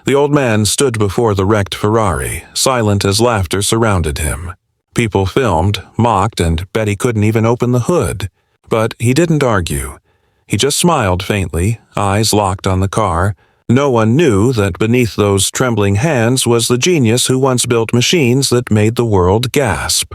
The old man stood before the wrecked Ferrari, silent as laughter surrounded him. People filmed, mocked, and bet he couldn't even open the hood. But he didn't argue. He just smiled faintly, eyes locked on the car. No one knew that beneath those trembling hands was the genius who once built machines that made the world gasp.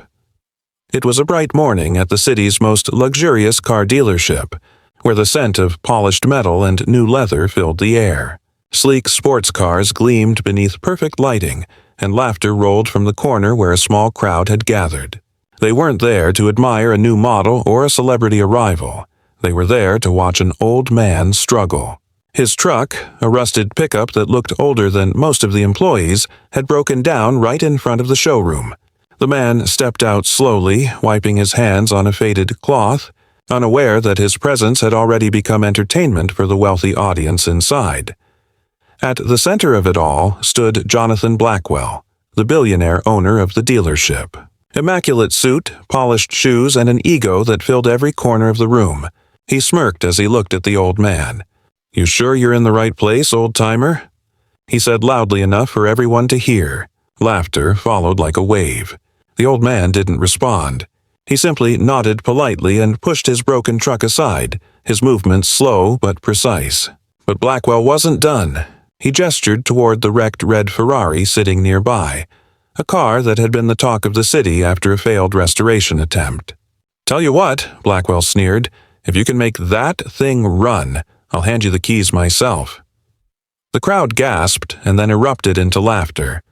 It was a bright morning at the city's most luxurious car dealership, where the scent of polished metal and new leather filled the air. Sleek sports cars gleamed beneath perfect lighting, and laughter rolled from the corner where a small crowd had gathered. They weren't there to admire a new model or a celebrity arrival. They were there to watch an old man struggle. His truck, a rusted pickup that looked older than most of the employees, had broken down right in front of the showroom. The man stepped out slowly, wiping his hands on a faded cloth, unaware that his presence had already become entertainment for the wealthy audience inside. At the center of it all stood Jonathan Blackwell, the billionaire owner of the dealership. Immaculate suit, polished shoes, and an ego that filled every corner of the room. He smirked as he looked at the old man. "You sure you're in the right place, old-timer?" He said loudly enough for everyone to hear. Laughter followed like a wave. The old man didn't respond. He simply nodded politely and pushed his broken truck aside, his movements slow but precise. But Blackwell wasn't done. He gestured toward the wrecked red Ferrari sitting nearby, a car that had been the talk of the city after a failed restoration attempt. "Tell you what," Blackwell sneered, "if you can make that thing run, I'll hand you the keys myself." The crowd gasped and then erupted into laughter.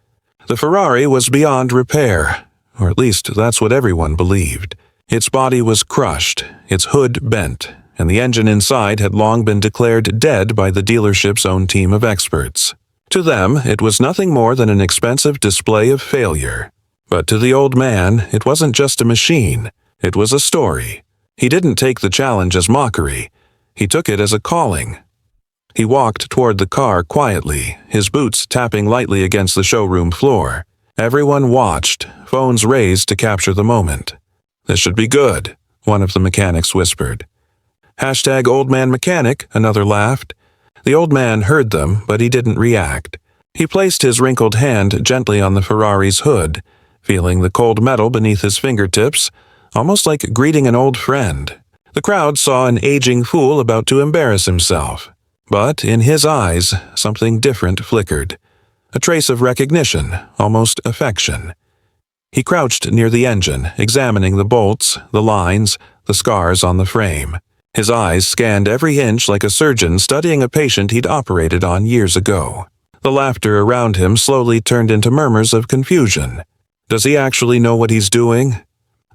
The Ferrari was beyond repair, or at least that's what everyone believed. Its body was crushed, its hood bent, and the engine inside had long been declared dead by the dealership's own team of experts. To them, it was nothing more than an expensive display of failure. But to the old man, it wasn't just a machine, it was a story. He didn't take the challenge as mockery. He took it as a calling. He walked toward the car quietly, his boots tapping lightly against the showroom floor. Everyone watched, phones raised to capture the moment. "This should be good," one of the mechanics whispered. #OldManMechanic, another laughed. The old man heard them, but he didn't react. He placed his wrinkled hand gently on the Ferrari's hood, feeling the cold metal beneath his fingertips, almost like greeting an old friend. The crowd saw an aging fool about to embarrass himself. But in his eyes, something different flickered. A trace of recognition, almost affection. He crouched near the engine, examining the bolts, the lines, the scars on the frame. His eyes scanned every inch like a surgeon studying a patient he'd operated on years ago. The laughter around him slowly turned into murmurs of confusion. "Does he actually know what he's doing?"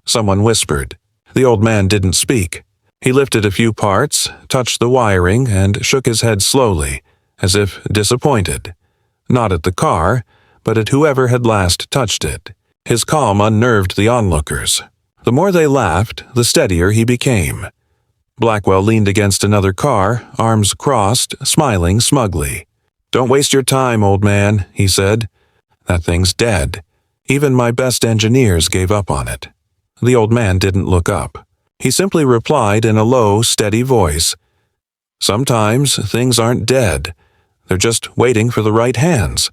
Someone whispered. The old man didn't speak. He lifted a few parts, touched the wiring, and shook his head slowly, as if disappointed. Not at the car, but at whoever had last touched it. His calm unnerved the onlookers. The more they laughed, the steadier he became. Blackwell leaned against another car, arms crossed, smiling smugly. "Don't waste your time, old man," he said. "That thing's dead. Even my best engineers gave up on it." The old man didn't look up. He simply replied in a low, steady voice. "Sometimes things aren't dead. They're just waiting for the right hands."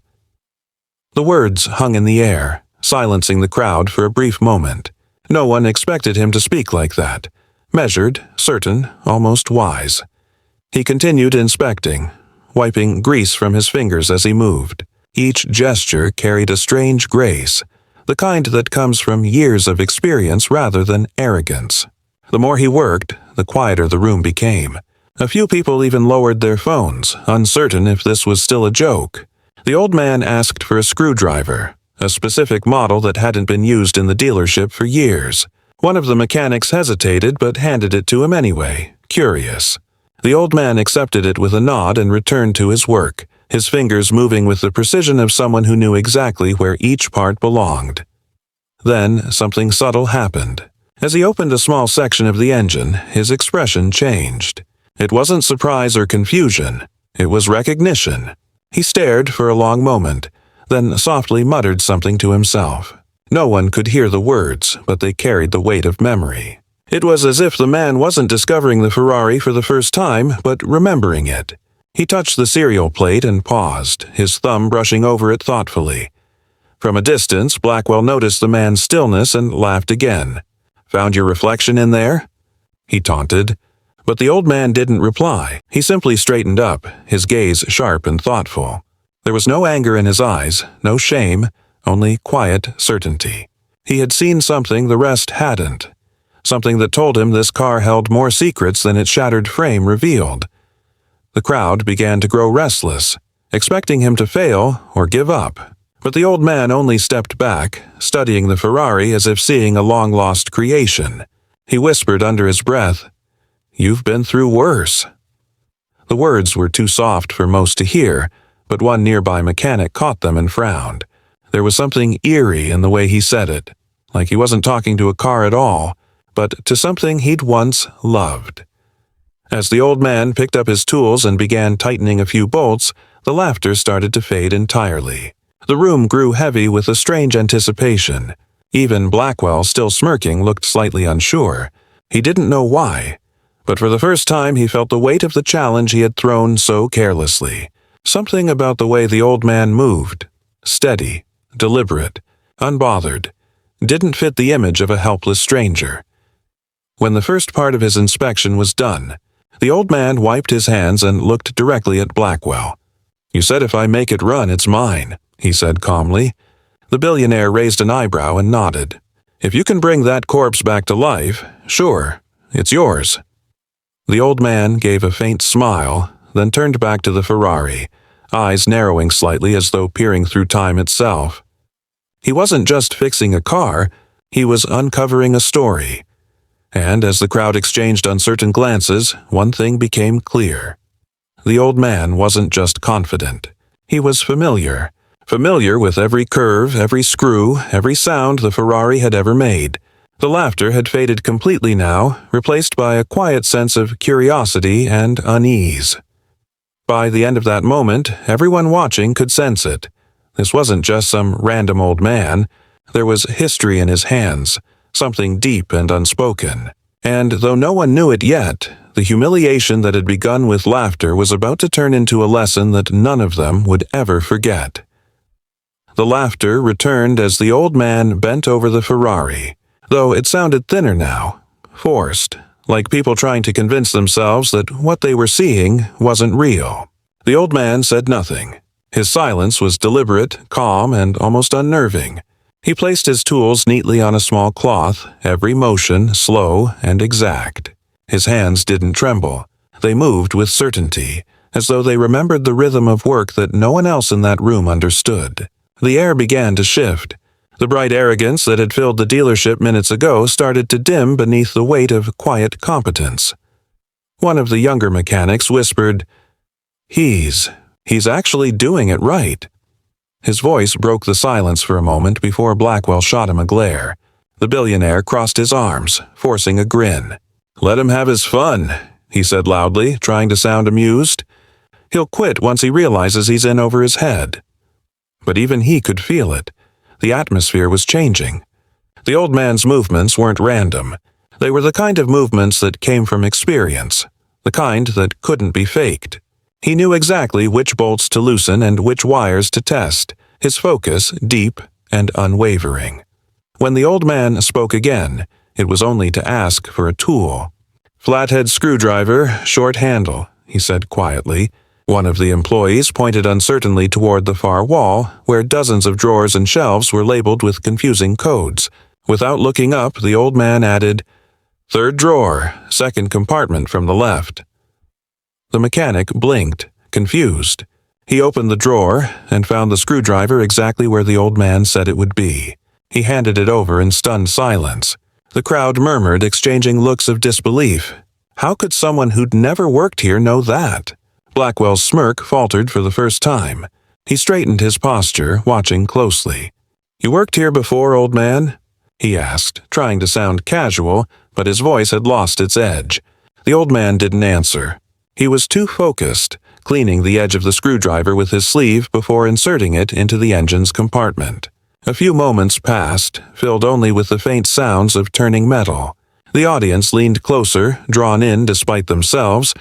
The words hung in the air, silencing the crowd for a brief moment. No one expected him to speak like that. Measured, certain, almost wise. He continued inspecting, wiping grease from his fingers as he moved. Each gesture carried a strange grace, the kind that comes from years of experience rather than arrogance. The more he worked, the quieter the room became. A few people even lowered their phones, uncertain if this was still a joke. The old man asked for a screwdriver, a specific model that hadn't been used in the dealership for years. One of the mechanics hesitated but handed it to him anyway, curious. The old man accepted it with a nod and returned to his work, his fingers moving with the precision of someone who knew exactly where each part belonged. Then something subtle happened. As he opened a small section of the engine, his expression changed. It wasn't surprise or confusion, it was recognition. He stared for a long moment, then softly muttered something to himself. No one could hear the words, but they carried the weight of memory. It was as if the man wasn't discovering the Ferrari for the first time, but remembering it. He touched the cereal plate and paused, his thumb brushing over it thoughtfully. From a distance, Blackwell noticed the man's stillness and laughed again. "Found your reflection in there?" he taunted. But the old man didn't reply. He simply straightened up, his gaze sharp and thoughtful. There was no anger in his eyes, no shame, only quiet certainty. He had seen something the rest hadn't. Something that told him this car held more secrets than its shattered frame revealed. The crowd began to grow restless, expecting him to fail or give up. But the old man only stepped back, studying the Ferrari as if seeing a long-lost creation. He whispered under his breath, "You've been through worse." The words were too soft for most to hear, but one nearby mechanic caught them and frowned. There was something eerie in the way he said it, like he wasn't talking to a car at all, but to something he'd once loved. As the old man picked up his tools and began tightening a few bolts, the laughter started to fade entirely. The room grew heavy with a strange anticipation. Even Blackwell, still smirking, looked slightly unsure. He didn't know why, but for the first time he felt the weight of the challenge he had thrown so carelessly. Something about the way the old man moved, steady, deliberate, unbothered, didn't fit the image of a helpless stranger. When the first part of his inspection was done, the old man wiped his hands and looked directly at Blackwell. "You said if I make it run, it's mine," he said calmly. The billionaire raised an eyebrow and nodded. "If you can bring that corpse back to life, sure, it's yours." The old man gave a faint smile, then turned back to the Ferrari, eyes narrowing slightly as though peering through time itself. He wasn't just fixing a car, he was uncovering a story. And as the crowd exchanged uncertain glances, one thing became clear. The old man wasn't just confident. He was familiar. Familiar with every curve, every screw, every sound the Ferrari had ever made. The laughter had faded completely now, replaced by a quiet sense of curiosity and unease. By the end of that moment, everyone watching could sense it. This wasn't just some random old man. There was history in his hands, something deep and unspoken. And though no one knew it yet, the humiliation that had begun with laughter was about to turn into a lesson that none of them would ever forget. The laughter returned as the old man bent over the Ferrari, though it sounded thinner now, forced, like people trying to convince themselves that what they were seeing wasn't real. The old man said nothing. His silence was deliberate, calm, and almost unnerving. He placed his tools neatly on a small cloth, every motion slow and exact. His hands didn't tremble. They moved with certainty, as though they remembered the rhythm of work that no one else in that room understood. The air began to shift. The bright arrogance that had filled the dealership minutes ago started to dim beneath the weight of quiet competence. One of the younger mechanics whispered, He's actually doing it right." His voice broke the silence for a moment before Blackwell shot him a glare. The billionaire crossed his arms, forcing a grin. "Let him have his fun," he said loudly, trying to sound amused. "He'll quit once he realizes he's in over his head." But even he could feel it. The atmosphere was changing. The old man's movements weren't random. They were the kind of movements that came from experience, the kind that couldn't be faked. He knew exactly which bolts to loosen and which wires to test, his focus deep and unwavering. When the old man spoke again, it was only to ask for a tool. "Flathead screwdriver, short handle," he said quietly. One of the employees pointed uncertainly toward the far wall, where dozens of drawers and shelves were labeled with confusing codes. Without looking up, the old man added, "Third drawer, second compartment from the left." The mechanic blinked, confused. He opened the drawer and found the screwdriver exactly where the old man said it would be. He handed it over in stunned silence. The crowd murmured, exchanging looks of disbelief. How could someone who'd never worked here know that? Blackwell's smirk faltered for the first time. He straightened his posture, watching closely. "You worked here before, old man?" he asked, trying to sound casual, but his voice had lost its edge. The old man didn't answer. He was too focused, cleaning the edge of the screwdriver with his sleeve before inserting it into the engine's compartment. A few moments passed, filled only with the faint sounds of turning metal. The audience leaned closer, drawn in despite themselves.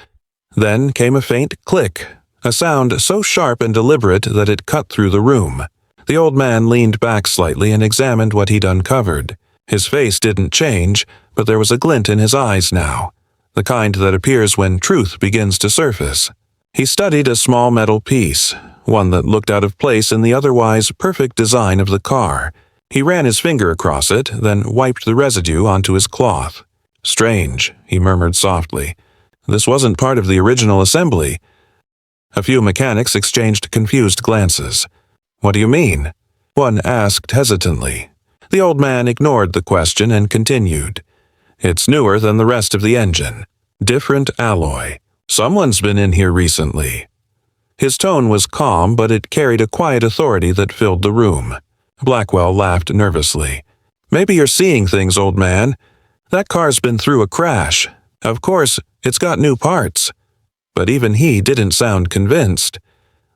Then came a faint click, a sound so sharp and deliberate that it cut through the room. The old man leaned back slightly and examined what he'd uncovered. His face didn't change, but there was a glint in his eyes now, the kind that appears when truth begins to surface. He studied a small metal piece, one that looked out of place in the otherwise perfect design of the car. He ran his finger across it, then wiped the residue onto his cloth. "Strange," he murmured softly. "This wasn't part of the original assembly." A few mechanics exchanged confused glances. "What do you mean?" one asked hesitantly. The old man ignored the question and continued. "It's newer than the rest of the engine. Different alloy. Someone's been in here recently." His tone was calm, but it carried a quiet authority that filled the room. Blackwell laughed nervously. "Maybe you're seeing things, old man. That car's been through a crash. Of course, it's got new parts." But even he didn't sound convinced.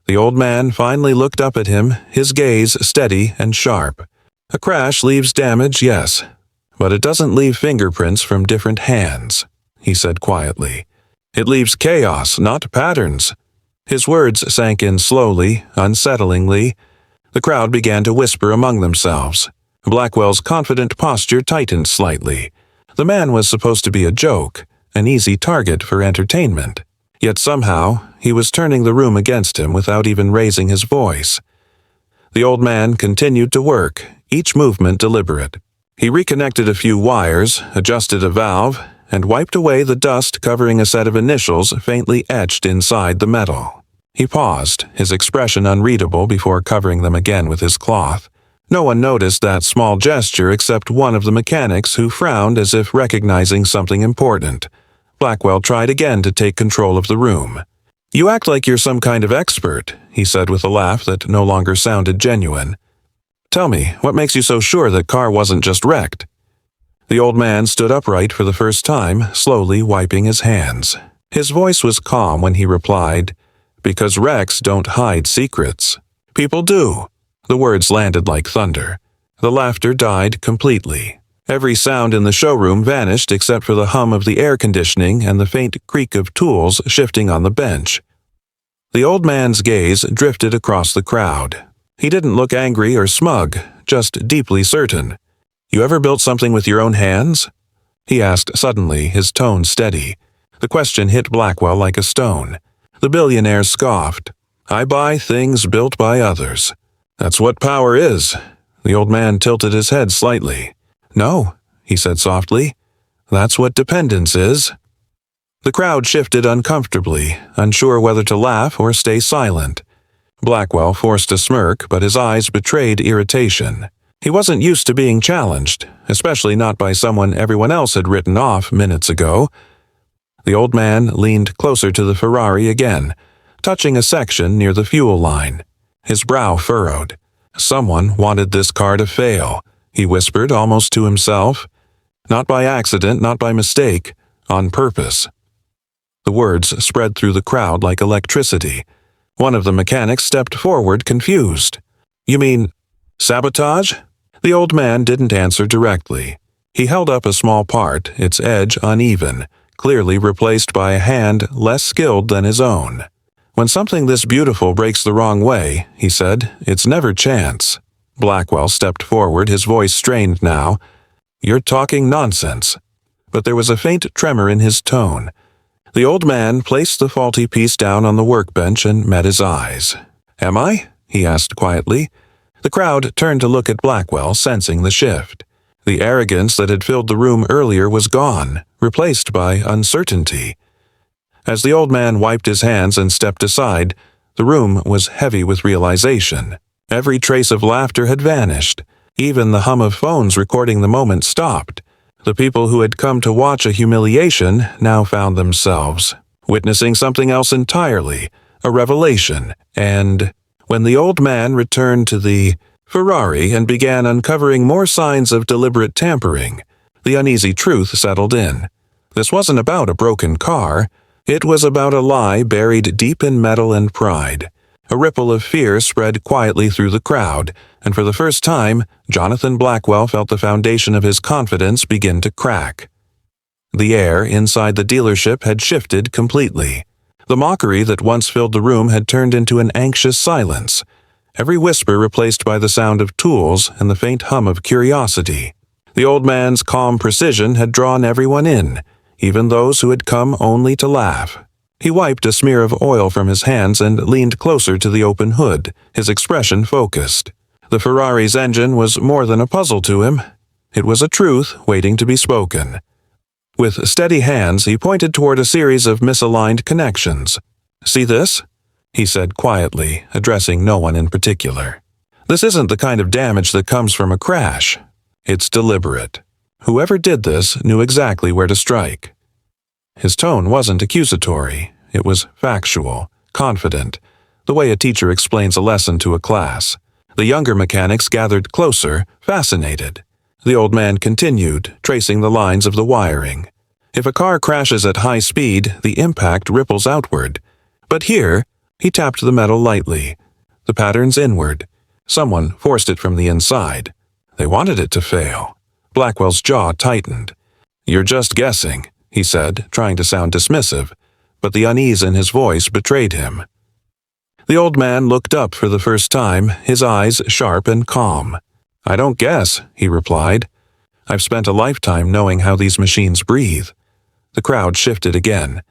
The old man finally looked up at him, his gaze steady and sharp. "A crash leaves damage, yes, but it doesn't leave fingerprints from different hands," he said quietly. "It leaves chaos, not patterns." His words sank in slowly, unsettlingly. The crowd began to whisper among themselves. Blackwell's confident posture tightened slightly. The man was supposed to be a joke, an easy target for entertainment. Yet somehow, he was turning the room against him without even raising his voice. The old man continued to work, each movement deliberate. He reconnected a few wires, adjusted a valve, and wiped away the dust covering a set of initials faintly etched inside the metal. He paused, his expression unreadable before covering them again with his cloth. No one noticed that small gesture except one of the mechanics who frowned as if recognizing something important. Blackwell tried again to take control of the room. "You act like you're some kind of expert," he said with a laugh that no longer sounded genuine. "Tell me, what makes you so sure that car wasn't just wrecked?" The old man stood upright for the first time, slowly wiping his hands. His voice was calm when he replied, "Because wrecks don't hide secrets. People do." The words landed like thunder. The laughter died completely. Every sound in the showroom vanished except for the hum of the air conditioning and the faint creak of tools shifting on the bench. The old man's gaze drifted across the crowd. He didn't look angry or smug, just deeply certain. "You ever built something with your own hands?" he asked suddenly, his tone steady. The question hit Blackwell like a stone. The billionaire scoffed. "I buy things built by others. That's what power is." The old man tilted his head slightly. "No," he said softly. "That's what dependence is." The crowd shifted uncomfortably, unsure whether to laugh or stay silent. Blackwell forced a smirk, but his eyes betrayed irritation. He wasn't used to being challenged, especially not by someone everyone else had written off minutes ago. The old man leaned closer to the Ferrari again, touching a section near the fuel line. His brow furrowed. "Someone wanted this car to fail," he whispered almost to himself. "Not by accident, not by mistake, on purpose." The words spread through the crowd like electricity. One of the mechanics stepped forward, confused. "You mean sabotage?" The old man didn't answer directly. He held up a small part, its edge uneven, clearly replaced by a hand less skilled than his own. "When something this beautiful breaks the wrong way," he said, "it's never chance." Blackwell stepped forward, his voice strained now. "You're talking nonsense." But there was a faint tremor in his tone. The old man placed the faulty piece down on the workbench and met his eyes. "Am I?" he asked quietly. The crowd turned to look at Blackwell, sensing the shift. The arrogance that had filled the room earlier was gone, replaced by uncertainty. As the old man wiped his hands and stepped aside, the room was heavy with realization. Every trace of laughter had vanished. Even the hum of phones recording the moment stopped. The people who had come to watch a humiliation now found themselves witnessing something else entirely, a revelation, and when the old man returned to the Ferrari and began uncovering more signs of deliberate tampering, the uneasy truth settled in. This wasn't about a broken car. It was about a lie buried deep in metal and pride. A ripple of fear spread quietly through the crowd, and for the first time, Jonathan Blackwell felt the foundation of his confidence begin to crack. The air inside the dealership had shifted completely. The mockery that once filled the room had turned into an anxious silence, every whisper replaced by the sound of tools and the faint hum of curiosity. The old man's calm precision had drawn everyone in, even those who had come only to laugh. He wiped a smear of oil from his hands and leaned closer to the open hood, his expression focused. The Ferrari's engine was more than a puzzle to him. It was a truth waiting to be spoken. With steady hands, he pointed toward a series of misaligned connections. "See this?" he said quietly, addressing no one in particular. "This isn't the kind of damage that comes from a crash. It's deliberate. Whoever did this knew exactly where to strike." His tone wasn't accusatory. It was factual, confident, the way a teacher explains a lesson to a class. The younger mechanics gathered closer, fascinated. The old man continued, tracing the lines of the wiring. If a car crashes at high speed, the impact ripples outward. But here, he tapped the metal lightly. The pattern's inward. Someone forced it from the inside. They wanted it to fail. Blackwell's jaw tightened. "You're just guessing," he said, trying to sound dismissive, but the unease in his voice betrayed him. The old man looked up for the first time, his eyes sharp and calm. "I don't guess," he replied. "I've spent a lifetime knowing how these machines breathe." The crowd shifted again,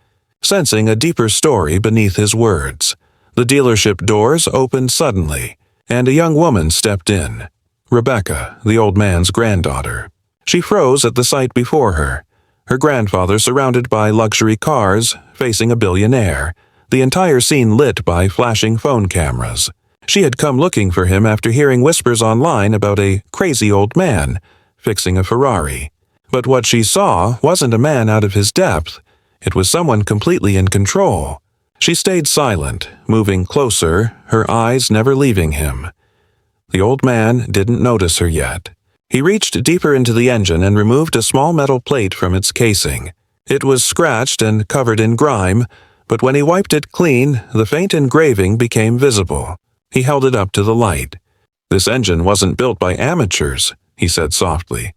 sensing a deeper story beneath his words. The dealership doors opened suddenly, and a young woman stepped in. Rebecca, the old man's granddaughter. She froze at the sight before her. Her grandfather surrounded by luxury cars, facing a billionaire, the entire scene lit by flashing phone cameras. She had come looking for him after hearing whispers online about a crazy old man fixing a Ferrari. But what she saw wasn't a man out of his depth. It was someone completely in control. She stayed silent, moving closer, her eyes never leaving him. The old man didn't notice her yet. He reached deeper into the engine and removed a small metal plate from its casing. It was scratched and covered in grime, but when he wiped it clean, the faint engraving became visible. He held it up to the light. "This engine wasn't built by amateurs," he said softly.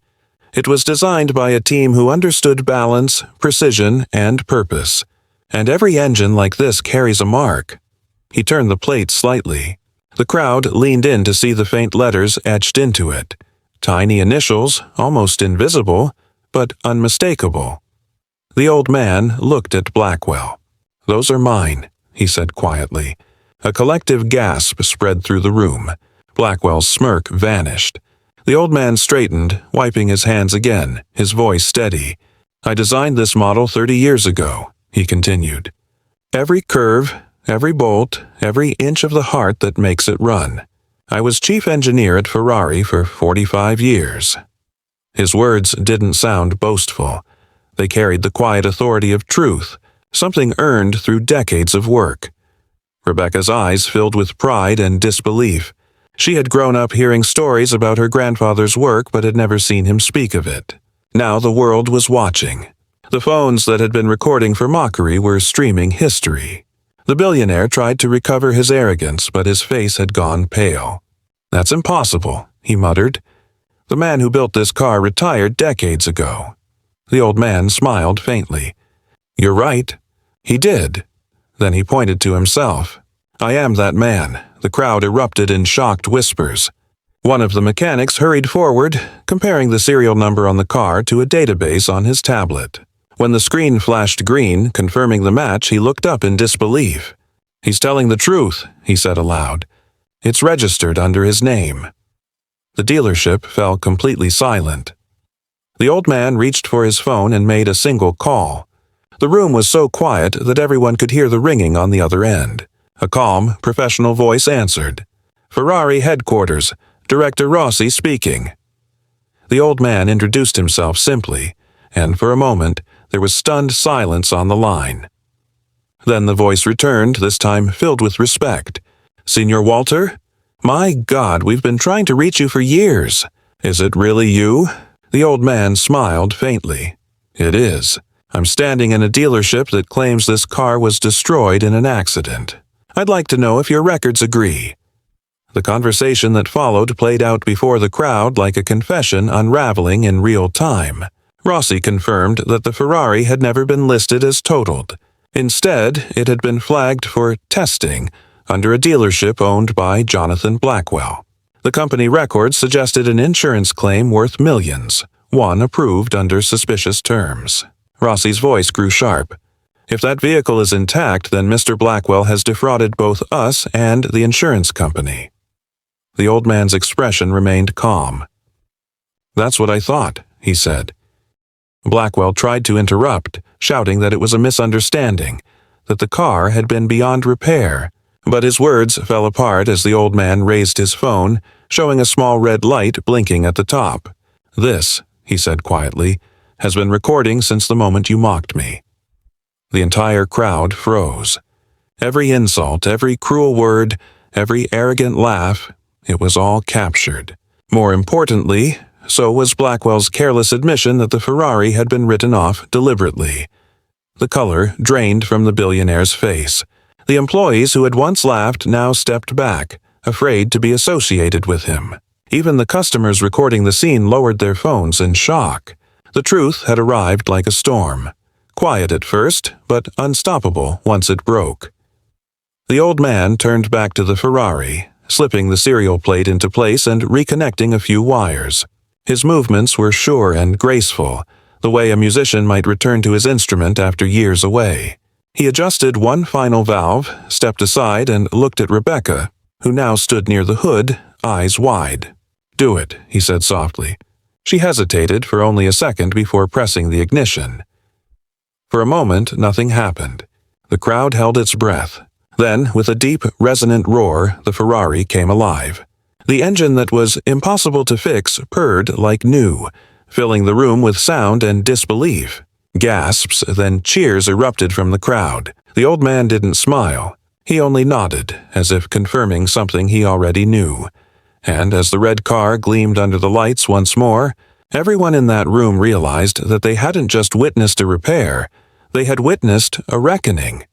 "It was designed by a team who understood balance, precision, and purpose. And every engine like this carries a mark." He turned the plate slightly. The crowd leaned in to see the faint letters etched into it. Tiny initials, almost invisible, but unmistakable. The old man looked at Blackwell. "Those are mine," he said quietly. A collective gasp spread through the room. Blackwell's smirk vanished. The old man straightened, wiping his hands again, his voice steady. "I designed this model 30 years ago," he continued. "Every curve, every bolt, every inch of the heart that makes it run. I was chief engineer at Ferrari for 45 years. His words didn't sound boastful. They carried the quiet authority of truth, something earned through decades of work. Rebecca's eyes filled with pride and disbelief. She had grown up hearing stories about her grandfather's work but had never seen him speak of it. Now the world was watching. The phones that had been recording for mockery were streaming history. The billionaire tried to recover his arrogance, but his face had gone pale. "That's impossible," he muttered. "The man who built this car retired decades ago." The old man smiled faintly. "You're right. He did." Then he pointed to himself. "I am that man." The crowd erupted in shocked whispers. One of the mechanics hurried forward, comparing the serial number on the car to a database on his tablet. When the screen flashed green, confirming the match, he looked up in disbelief. "He's telling the truth," he said aloud. "It's registered under his name." The dealership fell completely silent. The old man reached for his phone and made a single call. The room was so quiet that everyone could hear the ringing on the other end. A calm, professional voice answered. "Ferrari headquarters, Director Rossi speaking." The old man introduced himself simply, and for a moment there was stunned silence on the line. Then the voice returned, this time filled with respect. "Signor Walter? My God, we've been trying to reach you for years. Is it really you?" The old man smiled faintly. "It is. I'm standing in a dealership that claims this car was destroyed in an accident. I'd like to know if your records agree." The conversation that followed played out before the crowd like a confession unraveling in real time. Rossi confirmed that the Ferrari had never been listed as totaled. Instead, it had been flagged for testing under a dealership owned by Jonathan Blackwell. The company records suggested an insurance claim worth millions, one approved under suspicious terms. Rossi's voice grew sharp. If that vehicle is intact, then Mr. Blackwell has defrauded both us and the insurance company. The old man's expression remained calm. That's what I thought, he said. Blackwell tried to interrupt, shouting that it was a misunderstanding, that the car had been beyond repair, but his words fell apart as the old man raised his phone, showing a small red light blinking at the top. This, he said quietly, has been recording since the moment you mocked me. The entire crowd froze. Every insult, every cruel word, every arrogant laugh, it was all captured. More importantly, so was Blackwell's careless admission that the Ferrari had been written off deliberately. The color drained from the billionaire's face. The employees who had once laughed now stepped back, afraid to be associated with him. Even the customers recording the scene lowered their phones in shock. The truth had arrived like a storm. Quiet at first, but unstoppable once it broke. The old man turned back to the Ferrari, slipping the serial plate into place and reconnecting a few wires. His movements were sure and graceful, the way a musician might return to his instrument after years away. He adjusted one final valve, stepped aside, and looked at Rebecca, who now stood near the hood, eyes wide. "Do it," he said softly. She hesitated for only a second before pressing the ignition. For a moment, nothing happened. The crowd held its breath. Then, with a deep, resonant roar, the Ferrari came alive. The engine that was impossible to fix purred like new, filling the room with sound and disbelief. Gasps, then cheers erupted from the crowd. The old man didn't smile. He only nodded, as if confirming something he already knew. And as the red car gleamed under the lights once more, everyone in that room realized that they hadn't just witnessed a repair, they had witnessed a reckoning.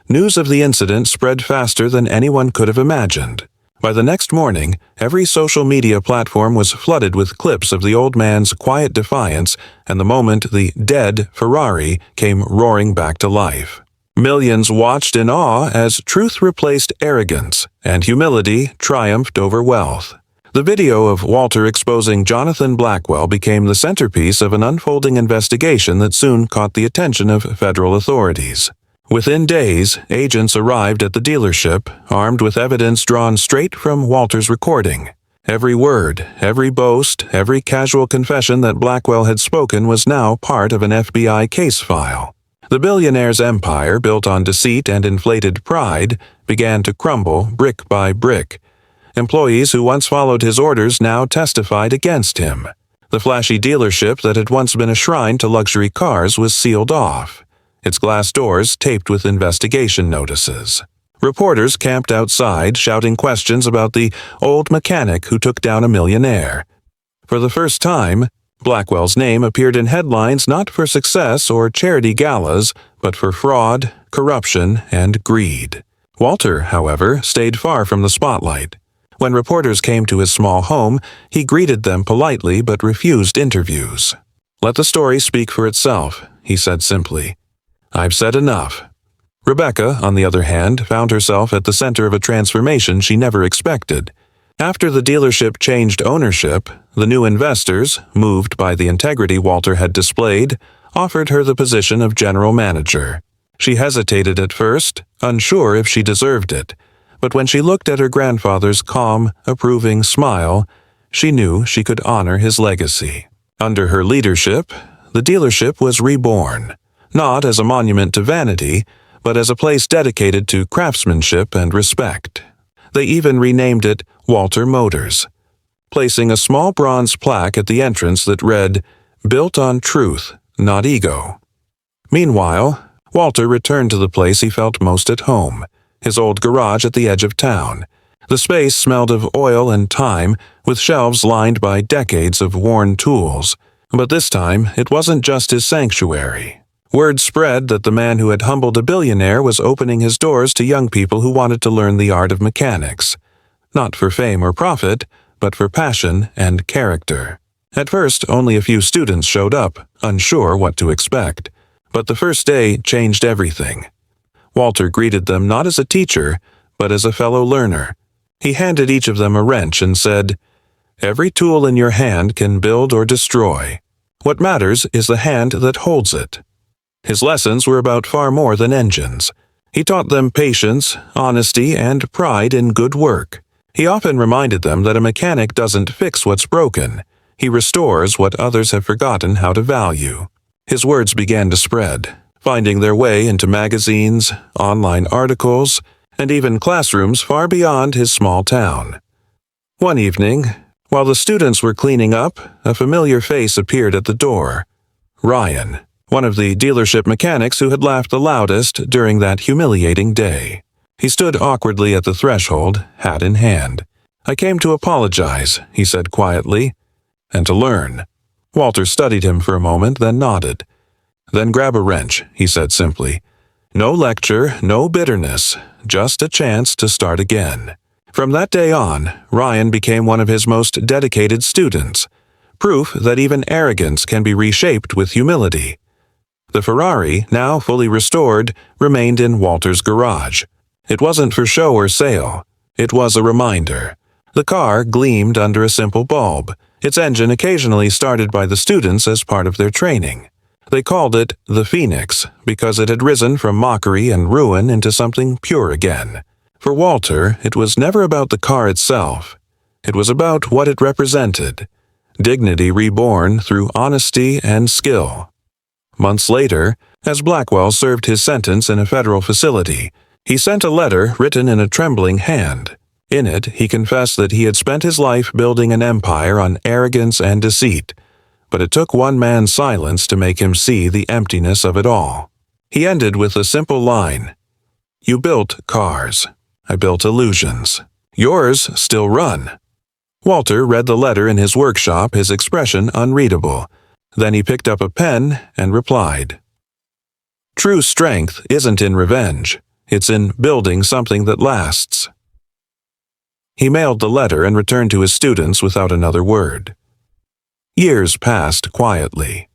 News of the incident spread faster than anyone could have imagined. By the next morning, every social media platform was flooded with clips of the old man's quiet defiance and the moment the dead Ferrari came roaring back to life. Millions watched in awe as truth replaced arrogance and humility triumphed over wealth. The video of Walter exposing Jonathan Blackwell became the centerpiece of an unfolding investigation that soon caught the attention of federal authorities. Within days, agents arrived at the dealership, armed with evidence drawn straight from Walter's recording. Every word, every boast, every casual confession that Blackwell had spoken was now part of an FBI case file. The billionaire's empire, built on deceit and inflated pride, began to crumble brick by brick. Employees who once followed his orders now testified against him. The flashy dealership that had once been a shrine to luxury cars was sealed off, its glass doors taped with investigation notices. Reporters camped outside, shouting questions about the old mechanic who took down a millionaire. For the first time, Blackwell's name appeared in headlines not for success or charity galas, but for fraud, corruption, and greed. Walter, however, stayed far from the spotlight. When reporters came to his small home, he greeted them politely but refused interviews. "Let the story speak for itself," he said simply. "I've said enough." Rebecca, on the other hand, found herself at the center of a transformation she never expected. After the dealership changed ownership, the new investors, moved by the integrity Walter had displayed, offered her the position of general manager. She hesitated at first, unsure if she deserved it, but when she looked at her grandfather's calm, approving smile, she knew she could honor his legacy. Under her leadership, the dealership was reborn. Not as a monument to vanity, but as a place dedicated to craftsmanship and respect. They even renamed it Walter Motors, placing a small bronze plaque at the entrance that read, "Built on truth, not ego." Meanwhile, Walter returned to the place he felt most at home, his old garage at the edge of town. The space smelled of oil and time, with shelves lined by decades of worn tools. But this time, it wasn't just his sanctuary. Word spread that the man who had humbled a billionaire was opening his doors to young people who wanted to learn the art of mechanics. Not for fame or profit, but for passion and character. At first, only a few students showed up, unsure what to expect. But the first day changed everything. Walter greeted them not as a teacher, but as a fellow learner. He handed each of them a wrench and said, "Every tool in your hand can build or destroy. What matters is the hand that holds it." His lessons were about far more than engines. He taught them patience, honesty, and pride in good work. He often reminded them that a mechanic doesn't fix what's broken. He restores what others have forgotten how to value. His words began to spread, finding their way into magazines, online articles, and even classrooms far beyond his small town. One evening, while the students were cleaning up, a familiar face appeared at the door. Ryan, one of the dealership mechanics who had laughed the loudest during that humiliating day. He stood awkwardly at the threshold, hat in hand. "I came to apologize," he said quietly, "and to learn." Walter studied him for a moment, then nodded. "Then grab a wrench," he said simply. "No lecture, no bitterness, just a chance to start again." From that day on, Ryan became one of his most dedicated students, proof that even arrogance can be reshaped with humility. The Ferrari, now fully restored, remained in Walter's garage. It wasn't for show or sale. It was a reminder. The car gleamed under a simple bulb, its engine occasionally started by the students as part of their training. They called it the Phoenix because it had risen from mockery and ruin into something pure again. For Walter, it was never about the car itself. It was about what it represented. Dignity reborn through honesty and skill. Months later, as Blackwell served his sentence in a federal facility, he sent a letter written in a trembling hand. In it, he confessed that he had spent his life building an empire on arrogance and deceit, but it took one man's silence to make him see the emptiness of it all. He ended with a simple line, "You built cars. I built illusions. Yours still run." Walter read the letter in his workshop, his expression unreadable. Then he picked up a pen and replied, "True strength isn't in revenge. It's in building something that lasts." He mailed the letter and returned to his students without another word. Years passed quietly.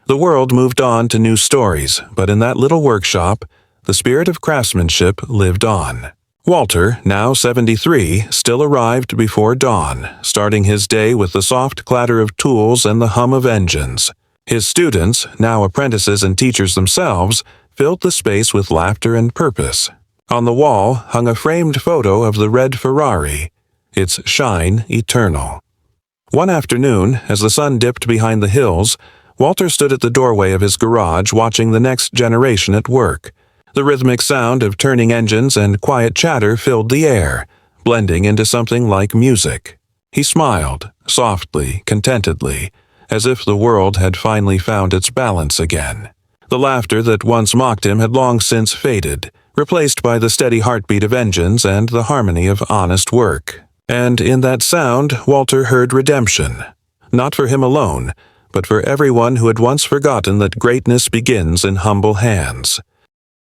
The world moved on to new stories, but in that little workshop, the spirit of craftsmanship lived on. Walter, now 73, still arrived before dawn, starting his day with the soft clatter of tools and the hum of engines. His students, now apprentices and teachers themselves, filled the space with laughter and purpose. On the wall hung a framed photo of the red Ferrari, its shine eternal. One afternoon, as the sun dipped behind the hills, Walter stood at the doorway of his garage watching the next generation at work. The rhythmic sound of turning engines and quiet chatter filled the air, blending into something like music. He smiled, softly, contentedly, as if the world had finally found its balance again. The laughter that once mocked him had long since faded, replaced by the steady heartbeat of engines and the harmony of honest work. And in that sound, Walter heard redemption. Not for him alone, but for everyone who had once forgotten that greatness begins in humble hands.